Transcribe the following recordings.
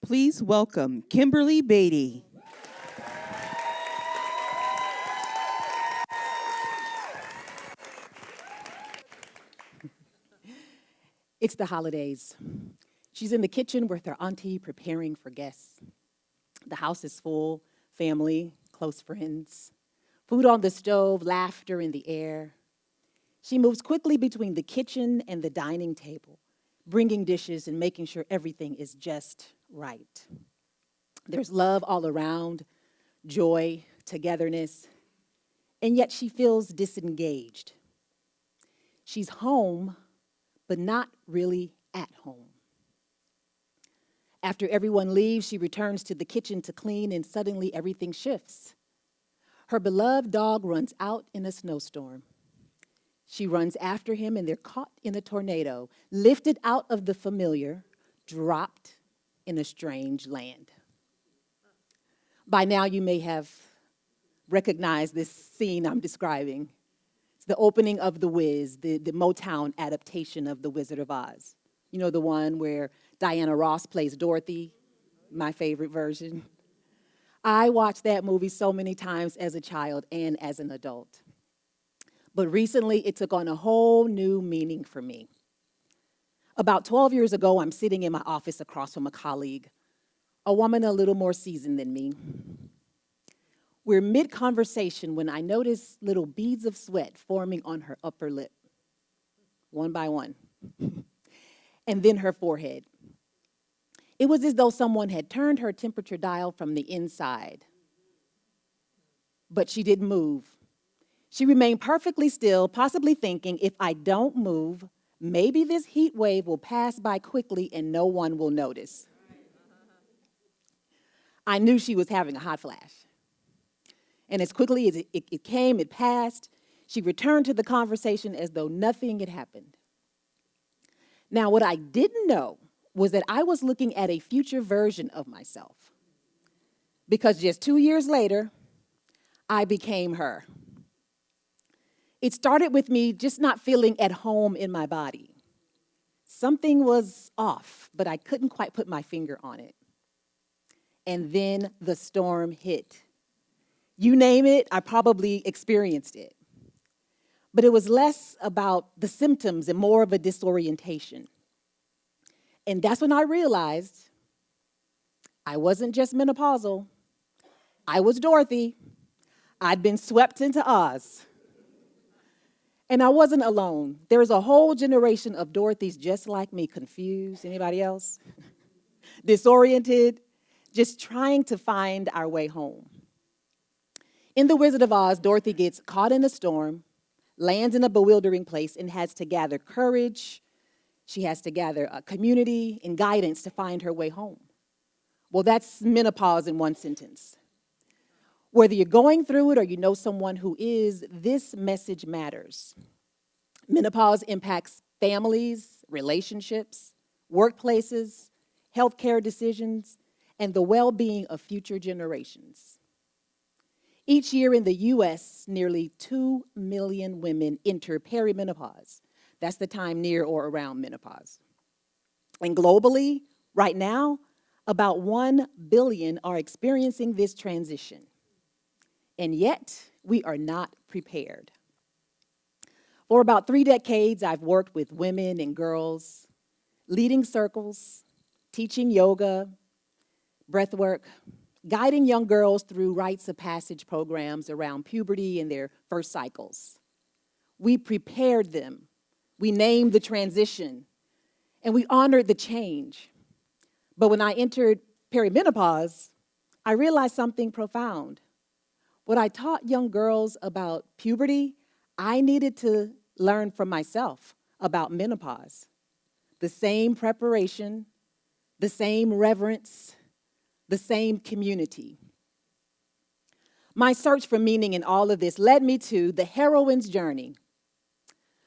Please welcome Kimberly Bady. It's the holidays. She's in the kitchen with her auntie preparing for guests. The house is full, family, close friends. Food on the stove, laughter in the air. She moves quickly between the kitchen and the dining table, bringing dishes and making sure everything is just right. There's love all around, joy, togetherness, and yet she feels disengaged. She's home, but not really at home. After everyone leaves, she returns to the kitchen to clean, and suddenly everything shifts. Her beloved dog runs out in a snowstorm. She runs after him, and they're caught in a tornado, lifted out of the familiar, dropped in a strange land. By now, you may have recognized this scene I'm describing. It's the opening of The Wiz, the Motown adaptation of The Wizard of Oz. You know, the one where Diana Ross plays Dorothy, my favorite version. I watched that movie so many times as a child and as an adult. But recently, it took on a whole new meaning for me. About 12 years ago, I'm sitting in my office across from a colleague, a woman a little more seasoned than me. We're mid-conversation when I notice little beads of sweat forming on her upper lip, one by one, and then her forehead. It was as though someone had turned her temperature dial from the inside. But she didn't move. She remained perfectly still, possibly thinking, if I don't move, maybe this heat wave will pass by quickly and no one will notice. I knew she was having a hot flash. And as quickly as it came, it passed. She returned to the conversation as though nothing had happened. Now, what I didn't know was that I was looking at a future version of myself. Because just 2 years later, I became her. It started with me just not feeling at home in my body. Something was off, but I couldn't quite put my finger on it. And then the storm hit. You name it, I probably experienced it. But it was less about the symptoms and more of a disorientation. And that's when I realized I wasn't just menopausal. I was Dorothy. I'd been swept into Oz. And I wasn't alone. There's a whole generation of Dorothys just like me, confused. Anybody else? Disoriented, just trying to find our way home. In The Wizard of Oz, Dorothy gets caught in a storm, lands in a bewildering place, and has to gather courage. She has to gather a community and guidance to find her way home. Well, that's menopause in one sentence. Whether you're going through it or you know someone who is, this message matters. Menopause impacts families, relationships, workplaces, healthcare decisions, and the well-being of future generations. Each year in the U.S., nearly 2 million women enter perimenopause. That's the time near or around menopause. And globally, right now, about 1 billion are experiencing this transition. And yet, we are not prepared. For about 3 decades, I've worked with women and girls, leading circles, teaching yoga, breathwork, guiding young girls through rites of passage programs around puberty and their first cycles. We prepared them. We named the transition, and we honored the change. But when I entered perimenopause, I realized something profound. What I taught young girls about puberty, I needed to learn from myself about menopause. The same preparation, the same reverence, the same community. My search for meaning in all of this led me to the heroine's journey,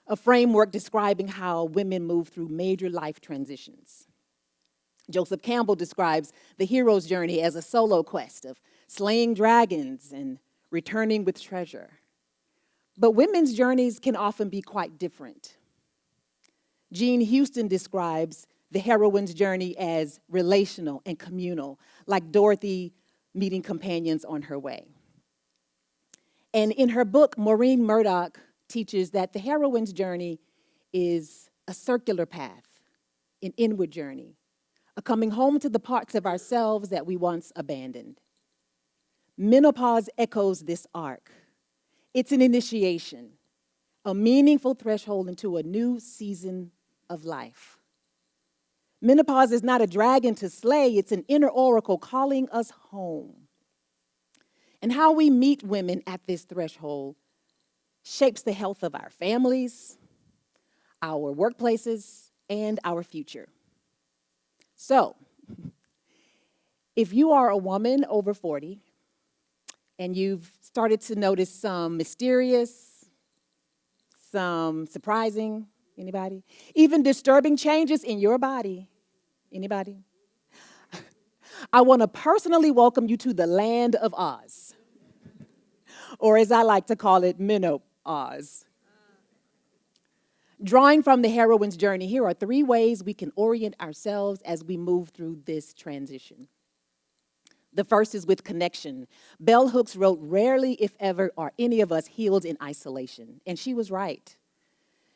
a framework describing how women move through major life transitions. Joseph Campbell describes the hero's journey as a solo quest of slaying dragons and returning with treasure. But women's journeys can often be quite different. Jean Houston describes the heroine's journey as relational and communal, like Dorothy meeting companions on her way. And in her book, Maureen Murdoch teaches that the heroine's journey is a circular path, an inward journey, a coming home to the parts of ourselves that we once abandoned. Menopause echoes this arc. It's an initiation, a meaningful threshold into a new season of life. Menopause is not a dragon to slay, it's an inner oracle calling us home. And how we meet women at this threshold shapes the health of our families, our workplaces, and our future. So, if you are a woman over 40 and you've started to notice some mysterious, some surprising, anybody? Even disturbing changes in your body, anybody? I want to personally welcome you to the land of Oz, or as I like to call it, menopause. Drawing from the heroine's journey, here are 3 ways we can orient ourselves as we move through this transition. The first is with connection. Bell Hooks wrote, "Rarely, if ever, are any of us healed in isolation." And she was right.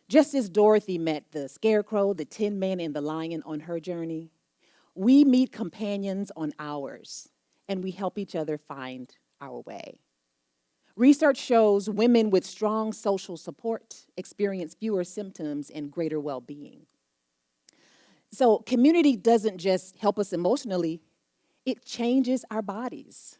Just as Dorothy met the scarecrow, the Tin Man, and the lion on her journey, we meet companions on ours, and we help each other find our way. Research shows women with strong social support experience fewer symptoms and greater well-being. So community doesn't just help us emotionally, it changes our bodies.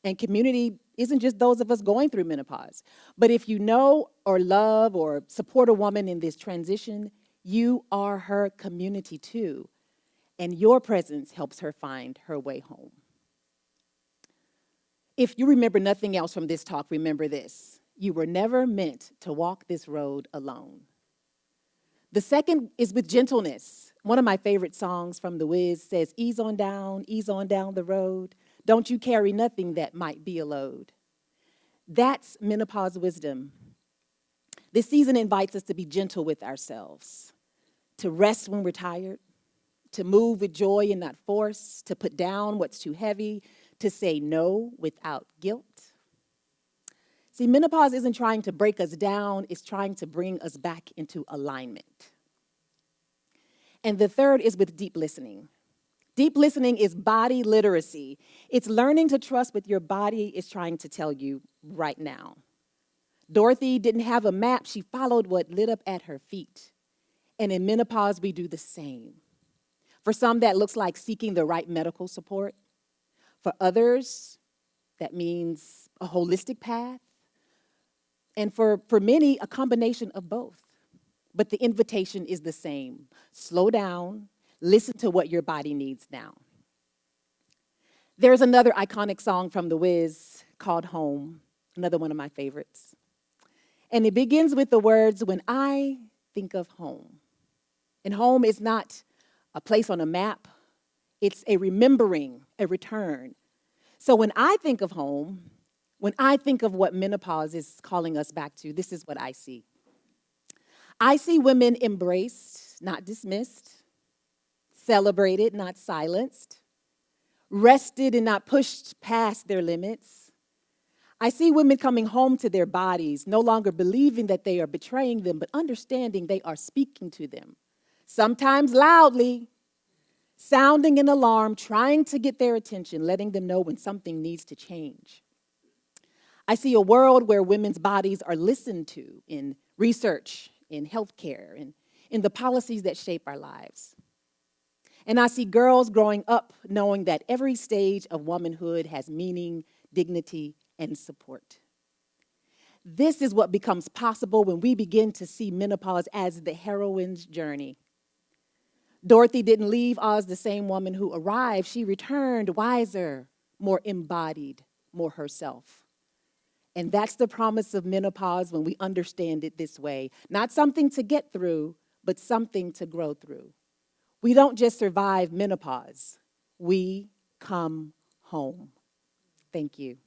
And community isn't just those of us going through menopause. But if you know or love or support a woman in this transition, you are her community too. And your presence helps her find her way home. If you remember nothing else from this talk, remember this: you were never meant to walk this road alone. The second is with gentleness. One of my favorite songs from The Wiz says, ease on down the road. Don't you carry nothing that might be a load." That's menopause wisdom. This season invites us to be gentle with ourselves, to rest when we're tired, to move with joy and not force, to put down what's too heavy, to say no without guilt. See, menopause isn't trying to break us down, it's trying to bring us back into alignment. And the third is with deep listening. Deep listening is body literacy. It's learning to trust what your body is trying to tell you right now. Dorothy didn't have a map, she followed what lit up at her feet. And in menopause, we do the same. For some, that looks like seeking the right medical support. For others, that means a holistic path. And for many, a combination of both. But the invitation is the same. Slow down, listen to what your body needs now. There's another iconic song from The Wiz called Home, another one of my favorites. And it begins with the words, "When I think of home." And home is not a place on a map. It's a remembering, a return. So when I think of home, when I think of what menopause is calling us back to, this is what I see. I see women embraced, not dismissed, celebrated, not silenced, rested and not pushed past their limits. I see women coming home to their bodies, no longer believing that they are betraying them, but understanding they are speaking to them, sometimes loudly, sounding an alarm, trying to get their attention, letting them know when something needs to change. I see a world where women's bodies are listened to in research, in healthcare, and in the policies that shape our lives. And I see girls growing up knowing that every stage of womanhood has meaning, dignity, and support. This is what becomes possible when we begin to see menopause as the heroine's journey. Dorothy didn't leave Oz the same woman who arrived. She returned wiser, more embodied, more herself. And that's the promise of menopause when we understand it this way. Not something to get through, but something to grow through. We don't just survive menopause. We come home. Thank you.